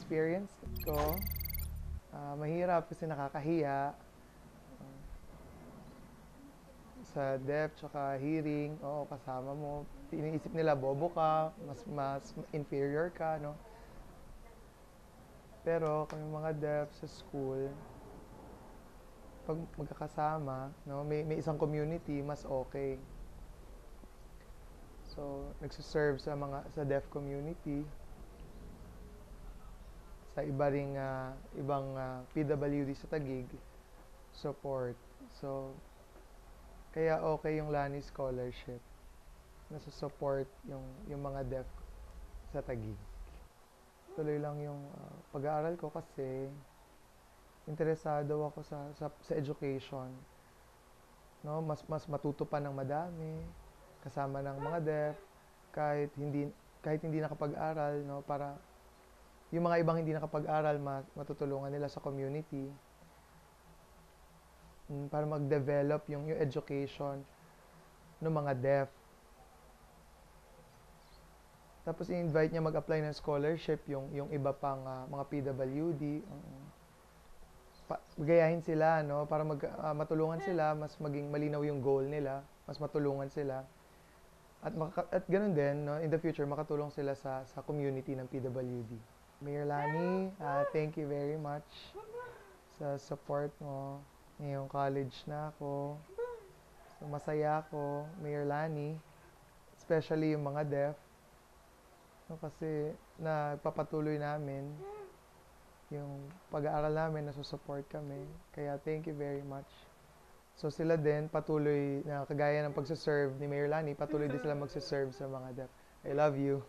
experience ko, mahirap kasi nakakahiya sa DEF tsaka hearing. Oo, kasama mo. Iniisip nila bobo ka, mas inferior ka, no? Pero kami mga DEF sa school, pag magkakasama, no, may isang community, mas okay. So, nagsiserve sa deaf community, sa ibang PWD sa Taguig, support. So, kaya okay yung Lani Scholarship. Nasa-support yung mga deaf sa Taguig. Tuloy lang yung pag-aaral ko kasi interesado ako sa education. No, mas matuto pa ng madami kasama ng mga deaf kahit hindi nakapag-aral, no, para yung mga ibang hindi nakapag-aral matutulungan nila sa community, para mag-develop yung education ng mga deaf. Tapos i-invite niya mag-apply ng scholarship yung iba pang mga PWD. Gayahin sila, no, para matulungan sila, mas maging malinaw yung goal nila, mas matulungan sila. At ganoon din, no, in the future makatulong sila sa community ng PWD. Mayor Lani, thank you very much sa support mo. Ngayong college na ako. So, masaya ako, Mayor Lani, especially yung mga deaf. No, kasi nagpapatuloy namin yung pag-aaral namin, nasusupport kami. Kaya thank you very much. So sila din, patuloy na kagaya ng pagsaserve ni Mayor Lani, patuloy din sila magsaserve sa mga deaf. I love you.